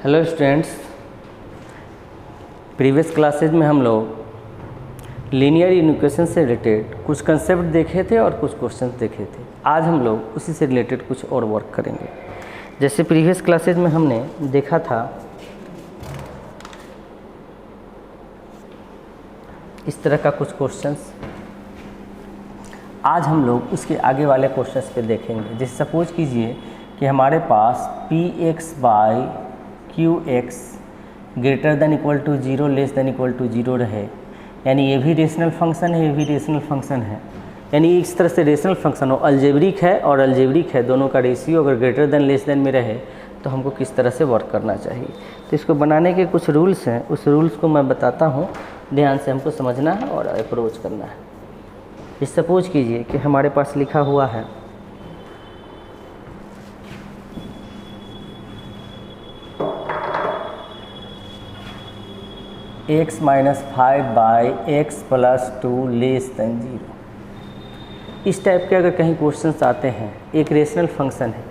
Hello students, previous classes में हम लोग लीनियर इक्वेशन से रिलेटेड कुछ कंसेप्ट देखे थे और कुछ क्वेश्चंस देखे थे। आज हम लोग उसी से रिलेटेड कुछ और वर्क करेंगे। जैसे प्रीवियस क्लासेज में हमने देखा था इस तरह का कुछ क्वेश्चंस, आज हम लोग उसके आगे वाले क्वेश्चंस पे देखेंगे। जैसे सपोज कीजिए कि हमारे पास P x by Q x greater than equal to zero less than equal to zero रहे, यानी ये भी रेशनल फंक्शन है, ये भी रेशनल फंक्शन है, यानी इस तरह से रेशनल फंक्शन हो, अलजेब्रिक है और अलजेब्रिक है, दोनों का रेशियो अगर ग्रेटर देन लेस देन में रहे तो हमको किस तरह से वर्क करना चाहिए। तो इसको बनाने के कुछ रूल्स हैं, उस रूल्स को मैं बताता हूँ, ध्यान से हमको समझना है और अप्रोच करना है। इस सपोज कीजिए कि हमारे पास लिखा हुआ है x minus 5 by x plus 2 less than 0। इस टाइप के अगर कहीं क्वेश्चंस आते हैं, एक रेशनल फंक्शन है,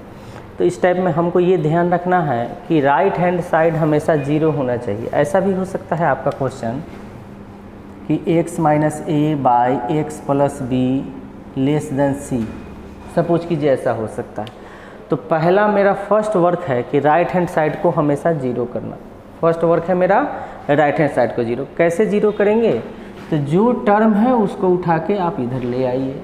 तो इस टाइप में हमको ये ध्यान रखना है कि राइट हैंड साइड हमेशा 0 होना चाहिए। ऐसा भी हो सकता है आपका क्वेश्चन कि x minus A by x plus be less than C, suppose कीजिए ऐसा हो सकता है। तो पहला मेरा फर्स्ट वर्क है कि राइट हैंड साइड को हमेशा 0 करना। फर्स्ट वर्क है मेरा राइट हैंड साइड को 0। कैसे 0 करेंगे? तो जो टर्म है उसको उठा के आप इधर ले आइए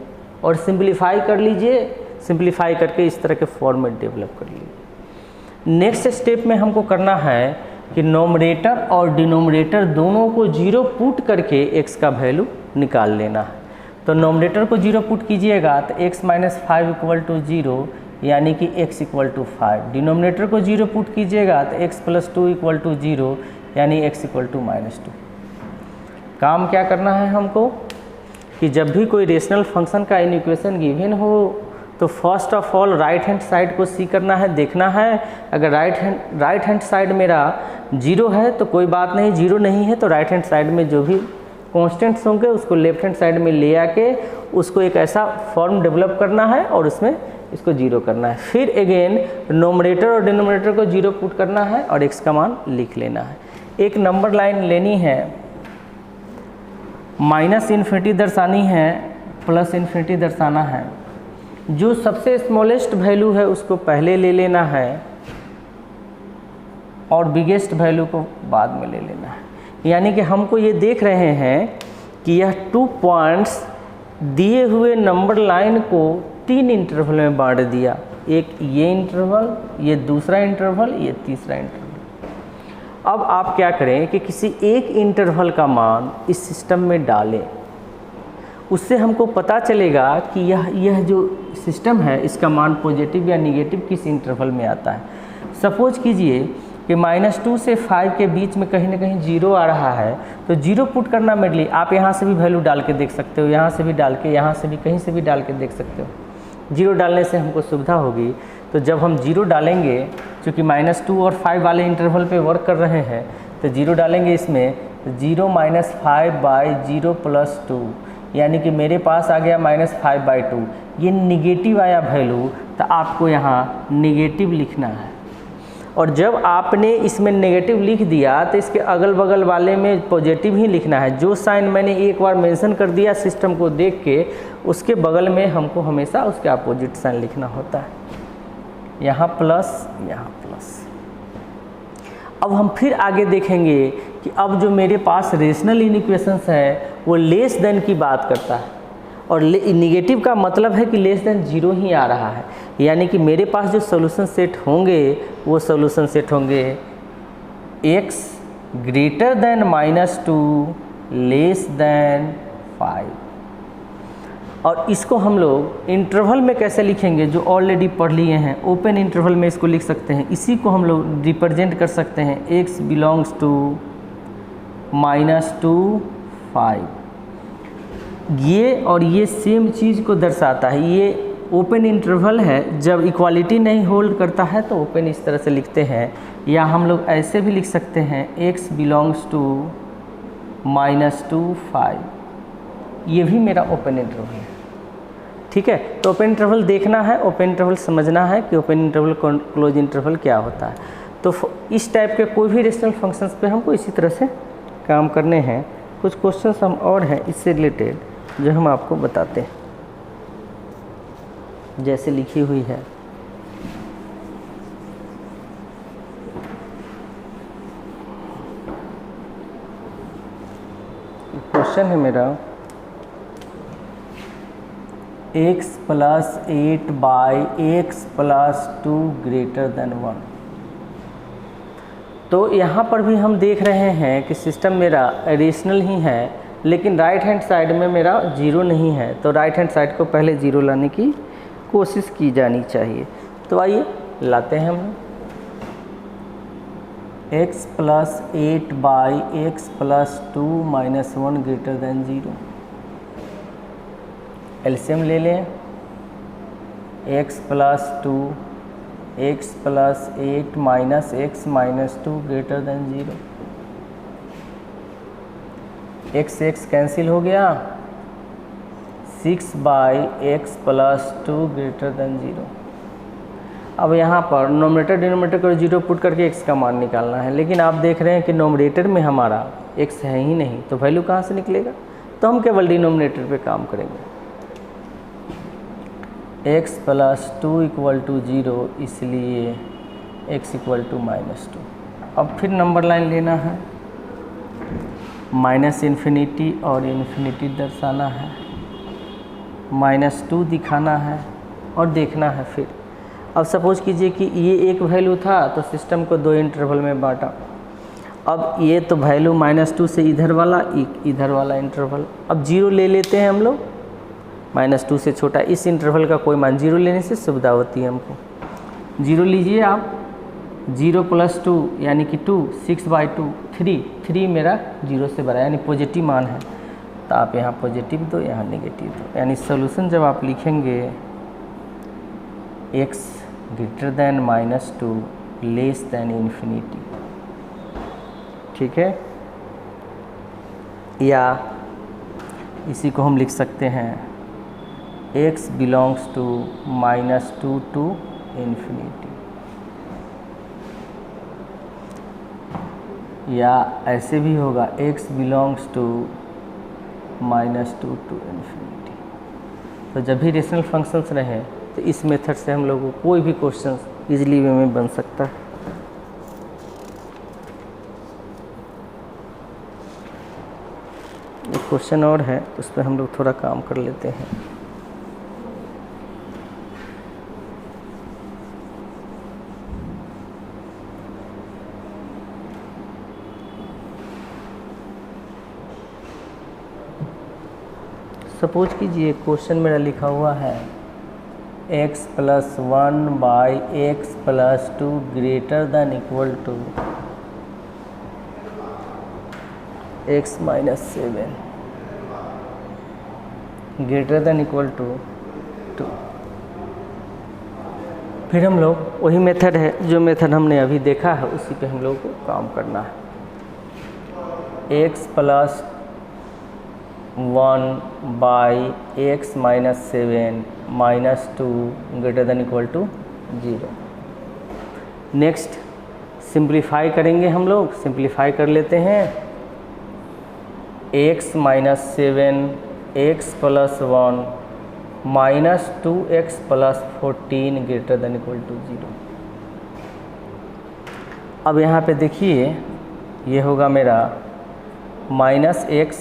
और सिंप्लीफाई कर लीजिए। सिंप्लीफाई करके इस तरह के फॉर्मेट डेवलप कर लीजिए। नेक्स्ट स्टेप में हमको करना है कि नोमरेटर और डिनोमिनेटर दोनों को 0 पुट करके x का वैल्यू निकाल लेना है। तो नोमरेटर को 0 पुट कीजिएगा तो x माइनस 5 इक्वल टू 0, यानी कि x इक्वल टू 5। डिनोमिनेटर को 0 पुट कीजिएगा तो x प्लस 2 इक्वल टू 0, यानी x इक्वल टू माइनस 2। काम क्या करना है हमको कि जब भी कोई रेशनल फंक्शन का इक्वेशन गिवन हो तो first of all right hand side को सी करना है, देखना है। अगर राइट हैंड साइड मेरा 0 है तो कोई बात नहीं, 0 नहीं है तो राइट हैंड साइड में जो भी कॉन्स्टेंट्स होंगे उसको लेफ्ट हैंड साइड में ले आके उसको एक ऐसा फॉर्म डेवलप करना है और उसमें इसको 0 करना है। फिर अगेन नोमरेटर और डिनोमिनेटर को 0 पुट करना है और x का मान लिख लेना है। एक नंबर लाइन लेनी है, माइनस इन्फिनिटी दर्शानी है, प्लस इन्फिनिटी दर्शाना है। जो सबसे स्मॉलेस्ट वैल्यू है उसको पहले ले लेना है और बिगेस्ट वैल्यू को बाद में ले लेना है। यानी कि हमको ये देख रहे हैं कि यह 2 पॉइंट्स दिए हुए नंबर लाइन को 3 इंटरवल में बांट दिया। एक ये इंटरवल, ये दूसरा इंटरवल, ये तीसरा इंटरवल। अब आप क्या करें कि किसी एक इंटरवल का मान इस सिस्टम में डालें, उससे हमको पता चलेगा कि यह जो सिस्टम है इसका मान पॉजिटिव या निगेटिव किस इंटरवल में आता है। सपोज कीजिए कि -2 से 5 के बीच में कहीं ना कहीं 0 आ रहा है, तो 0 पुट करना मेरे लिए, आप यहाँ से भी वैल्यू डाल के देख सकते हो, यहाँ से भी डाल के, यहाँ से भी, कहीं से भी डाल के देख सकते हो। 0 डालने से हमको सुविधा होगी। तो जब हम 0 डालेंगे, चूँकि -2 और 5 वाले इंटरवल पे वर्क कर रहे हैं, तो 0 डालेंगे इसमें, 0 माइनस 5 बाई 0 प्लस 2, यानी कि मेरे पास आ गया -5/2। ये निगेटिव आया वैल्यू, तो आपको यहाँ निगेटिव लिखना है। और जब आपने इसमें नेगेटिव लिख दिया तो इसके अगल बगल वाले में पॉजिटिव ही लिखना है। जो साइन मैंने एक बार मेंशन कर दिया सिस्टम को देख के, उसके बगल में हमको हमेशा उसके अपोजिट साइन लिखना होता है। यहाँ प्लस, यहाँ प्लस। अब हम फिर आगे देखेंगे कि अब जो मेरे पास रेशनल इक्वेशंस है वो लेस देन की बात करता है, और निगेटिव का मतलब है कि लेस देन 0 ही आ रहा है। यानी कि मेरे पास जो सोल्यूशन सेट होंगे वो सोल्यूशन सेट होंगे x greater than -2 less than 5। और इसको हम लोग इंटरवल में कैसे लिखेंगे, जो ऑलरेडी पढ़ लिए हैं, ओपन इंटरवल में इसको लिख सकते हैं। इसी को हम लोग रिप्रेजेंट कर सकते हैं, x बिलोंग्स टू -2 5। ये और ये सेम चीज़ को दर्शाता है। ये ओपन इंटरवल है, जब इक्वालिटी नहीं होल्ड करता है तो ओपन इस तरह से लिखते हैं, या हम लोग ऐसे भी लिख सकते हैं, x बिलोंग्स टू -2 5। ये भी मेरा ओपन इंटरवल है। ठीक है, तो ओपन इंटरवल देखना है, ओपन इंटरवल समझना है कि ओपन इंटरवल क्लोज इंटरवल क्या होता है। तो इस टाइप के कोई भी रेशनल फंक्शंस पे हमको इसी तरह से काम करने हैं। कुछ क्वेश्चंस हम और हैं इससे रिलेटेड जो हम आपको बताते हैं, जैसे लिखी हुई है। क्वेश्चन है मेरा x + 8/x + 2 > 1। तो यहाँ पर भी हम देख रहे हैं कि सिस्टम मेरा रेशनल ही है, लेकिन राइट हैंड साइड में मेरा जीरो नहीं है, तो राइट हैंड साइड को पहले जीरो लाने की कोशिश की जानी चाहिए। तो आइए लाते हैं हम x + 8/x + 2 - 1 > 0। एलसीएम ले लें। x + 2 x + 8 - x - 2 > 0। x cancel हो गया, 6/x + 2 > 0। अब यहाँ पर नोमिनेटर डिनोमिनेटर को जीरो पुट करके x का मान निकालना है, लेकिन आप देख रहे हैं कि नोमिनेटर में हमारा x है ही नहीं, तो वैल्यू कहाँ से निकलेगा? तो हम केवल डिनोमिनेटर पे काम करेंगे। x + 2 = 0, इसलिए x = -2। अब फिर नंबर लाइन लेना है, -∞ और इन्फिनिटी दर्शाना है, -2 दिखाना है और देखना है। फिर अब सपोज कीजिए कि ये एक वैल्यू था तो सिस्टम को दो इंटरवल में बांटा। अब ये तो वैल्यू -2 से इधर वाला, इधर वाला इंटरवल, अब जीरो ले लेते हैं हम लोग, -2 से छोटा इस इंटरवल का कोई मान, जीरो लेने से सुविधा होती है हमको। जीरो लीजिए आप, 0 + 2 यानी कि 2, 6/2 3 मेरा जीरो से बड़ा यानी पॉजिटिव मान है, तो आप यहाँ पॉजिटिव दो, यहाँ नेगेटिव दो। यानी सोल्यूशन जब आप लिखेंगे x > -2 < ∞, ठीक है, या इसी को हम लिख सकते हैं x belongs to -2 to ∞, या ऐसे भी होगा x belongs to -2 to ∞। तो जब भी रेशनल फंक्शंस रहें तो इस मेथड से हम लोगों को कोई भी क्वेश्चन इजीली वे में बन सकता है। एक क्वेश्चन और है, उस पर हम लोग थोड़ा काम कर लेते हैं। सपोज कीजिए क्वेश्चन मेरा लिखा हुआ है x + 1/x + 2 > x - 7 > 2। फिर हम लोग वही मेथड है जो मेथड हमने अभी देखा है, उसी पे हम लोग को काम करना है। x + 1/x - 7 - 2 > 0। नेक्स्ट सिंप्लीफाई करेंगे हम लोग, सिंप्लीफाई कर लेते हैं। x - 7 x + 1 - 2x + 14 > 0। अब यहाँ पे देखिए ये होगा मेरा -x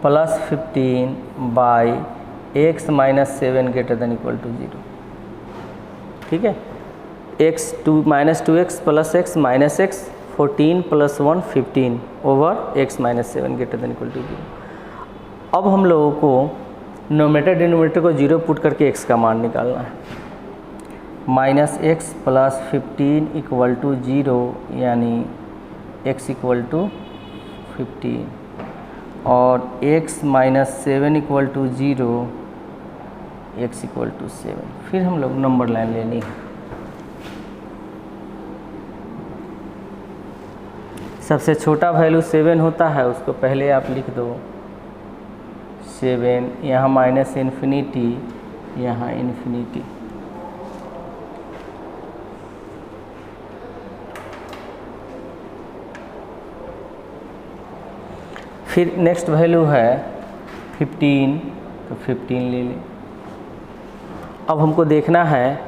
+ 15/x - 7 > 0। ठीक है, -2x + x - x 14 + 1 15 / x - 7 > 0। अब हम लोगों को नोमिनेटर डिनोमिनेटर को जीरो पुट करके x का मान निकालना है। -x + 15 = 0, यानी x = 15 और x - 7 = 0, x = 7। फिर हम लोग नंबर लाइन लेनी है। सबसे छोटा वैल्यू 7 होता है, उसको पहले आप लिख दो 7, यहाँ -∞, यहाँ ∞। फिर नेक्स्ट वैल्यू है 15, तो 15 ले लें। अब हमको देखना है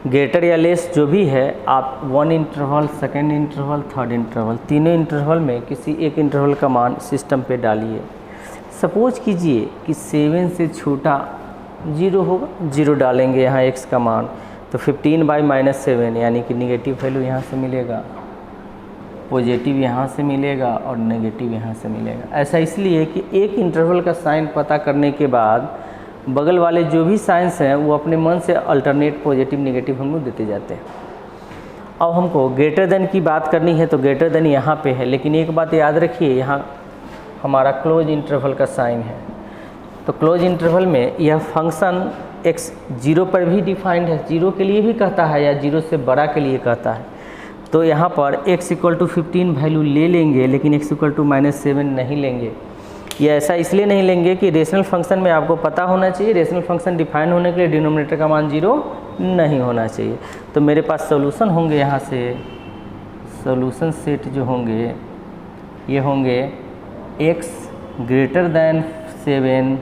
ग्रेटर या लेस जो भी है, आप 1 interval, second interval, third interval, तीनों इंटरवल में किसी एक इंटरवल का मान सिस्टम पे डालिए। सपोज कीजिए कि 7 से छोटा 0 होगा, 0 डालेंगे यहाँ x का मान, तो 15/-7 यानी कि निगेटिव वैल्यू यहाँ से मिलेगा, पॉजिटिव यहाँ से मिलेगा और नेगेटिव यहाँ से मिलेगा। ऐसा इसलिए कि एक इंटरवल का साइन पता करने के बाद बगल वाले जो भी साइंस हैं वो अपने मन से अल्टरनेट पॉजिटिव नेगेटिव हम लोग देते जाते हैं। अब हमको ग्रेटर देन की बात करनी है, तो ग्रेटर देन यहाँ पे है, लेकिन एक बात याद रखिए, यहाँ हमारा क्लोज इंटरवल का साइन है, तो क्लोज इंटरवल में यह फंक्शन x 0 पर भी डिफाइंड है, 0 के लिए भी कहता है या 0 से बड़ा के लिए कहता है। तो यहाँ पर x = 15 वैल्यू ले लेंगे, लेकिन x = -7 नहीं लेंगे। ये ऐसा इसलिए नहीं लेंगे कि रेशनल फंक्शन में आपको पता होना चाहिए, रेशनल फंक्शन डिफाइन होने के लिए डिनोमिनेटर का मान 0 नहीं होना चाहिए। तो मेरे पास सॉल्यूशन होंगे, यहाँ से सॉल्यूशन सेट जो होंगे ये होंगे x > 7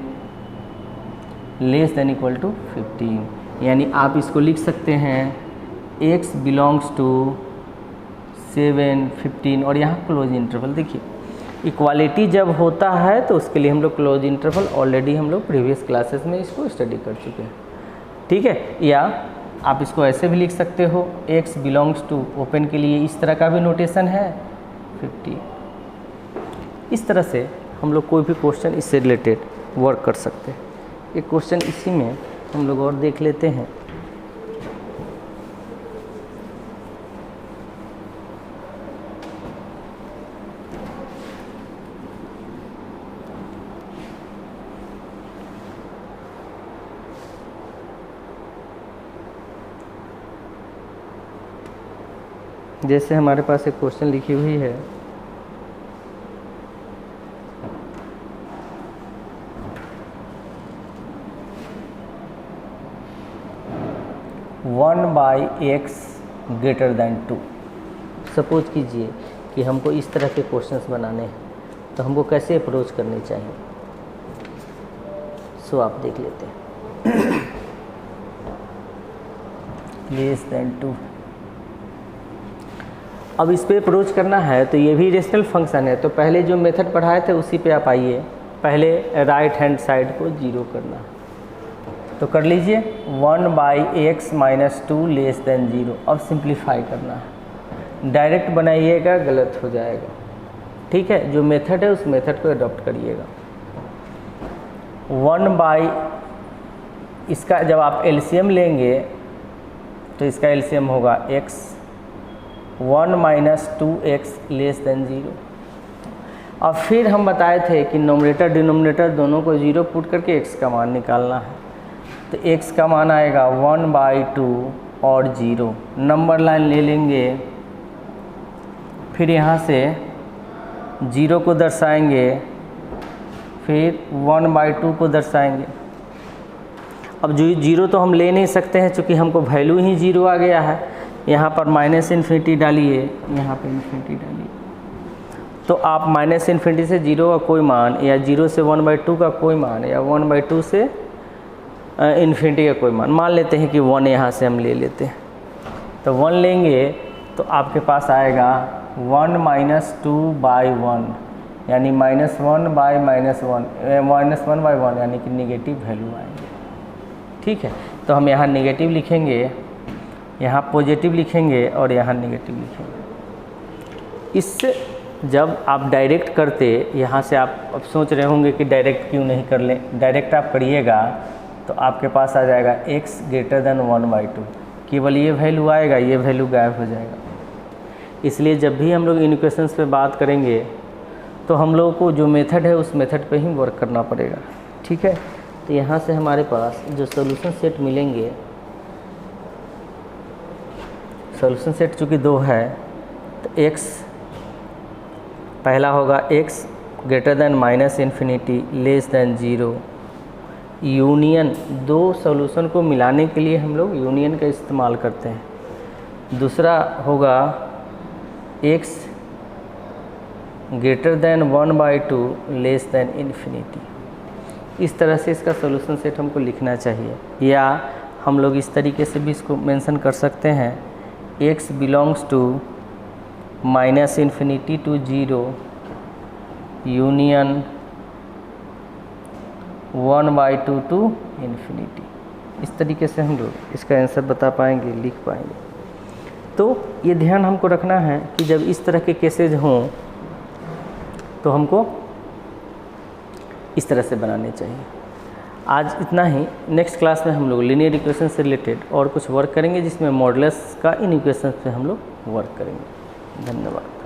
< 15, यानी आप इसको लिख सकते हैं x बिलोंग्स टू 7, 15 और यहाँ क्लोज इंटरवल। देखिए इक्वालिटी जब होता है तो उसके लिए हम लोग क्लोज इंटरवल ऑलरेडी हम लोग प्रीवियस क्लासेस में इसको स्टडी कर चुके हैं, ठीक है। या आप इसको ऐसे भी लिख सकते हो, x बिलोंग्स टू, ओपन के लिए इस तरह का भी नोटेशन है 50। इस तरह से हम लोग कोई भी क्वेश्चन इससे रिलेटेड वर्क कर सकते हैं। एक क्वेश्चन इसी में हम लोग और देख लेते हैं। जैसे हमारे पास एक क्वेश्चन लिखी हुई है, (1/x > 2)। सपोज कीजिए कि हमको इस तरह के क्वेश्चंस बनाने हैं, तो हमको कैसे अप्रोच करनी चाहिए, सो आप देख लेते हैं। <2। अब इस पे अप्रोच करना है तो ये भी रेशनल फंक्शन है, तो पहले जो मेथड पढ़ाए थे उसी पे आप आइए। पहले राइट हैंड साइड को 0 करना है, तो कर लीजिए 1/x - 2 < 0। अब सिंप्लीफाई करना है, डायरेक्ट बनाइएगा गलत हो जाएगा, ठीक है। जो मेथड है उस मेथड को अडॉप्ट करिएगा। 1/ इसका जब आप एलसीएम लेंगे तो इसका एलसीएम होगा x, 1 - 2x < 0। अब फिर हम बताए थे कि नोमिनेटर डिनोमिनेटर दोनों को 0 पुट करके x का मान निकालना है, तो x का मान आएगा 1/2 और 0। नंबर लाइन ले लेंगे, फिर यहाँ से 0 को दर्शाएंगे, फिर 1/2 को दर्शाएंगे। अब जो 0 तो हम ले नहीं सकते हैं क्योंकि हमको वैल्यू ही 0 आ गया है। यहाँ पर -∞ डालिए, यहाँ पे इन्फिनिटी डालिए, तो आप -∞ से 0 का कोई मान, या 0 से 1/2 का कोई मान, या 1/2 से इन्फिनिटी का कोई मान लेते हैं कि 1 यहाँ से हम ले लेते हैं, तो 1 लेंगे तो आपके पास आएगा 1 - 2/1, यानी -1/1 यानी कि निगेटिव वैल्यू आएंगे, ठीक है। तो हम यहाँ निगेटिव लिखेंगे, यहाँ पॉजिटिव लिखेंगे और यहाँ निगेटिव लिखेंगे। इससे जब आप डायरेक्ट करते, यहाँ से आप अब सोच रहे होंगे कि डायरेक्ट क्यों नहीं कर लें, डायरेक्ट आप करिएगा तो आपके पास आ जाएगा x > 1/2, केवल ये वैल्यू आएगा, ये वैल्यू गायब हो जाएगा। इसलिए जब भी हम लोग इन इक्वेशंस पे बात करेंगे तो हम लोगों को जो मेथड है उस मेथड पे ही वर्क करना पड़ेगा, ठीक है। तो यहाँ से हमारे पास जो सॉल्यूशन सेट मिलेंगे, सॉल्यूशन सेट चूँकि 2 है तो x पहला होगा x < -∞ < 0। यूनियन, 2 सॉल्यूशन को मिलाने के लिए हम लोग यूनियन का इस्तेमाल करते हैं। दूसरा होगा x greater than 1/2 less than infinity. इस तरह से इसका सॉल्यूशन सेट हमको लिखना चाहिए, या हम लोग इस तरीके से भी इसको मेंशन कर सकते हैं, x belongs to -∞ to 0 union 1/2 to infinity. इस तरीके से हम लोग इसका आंसर बता पाएंगे, लिख पाएंगे। तो ये ध्यान हमको रखना है कि जब इस तरह के केसेज हों तो हमको इस तरह से बनाने चाहिए। आज इतना ही। नेक्स्ट क्लास में हम लोग लीनियर इक्वेशन से रिलेटेड और कुछ वर्क करेंगे, जिसमें मॉडुलस का इन इक्वेशन पे हम लोग वर्क करेंगे। धन्यवाद।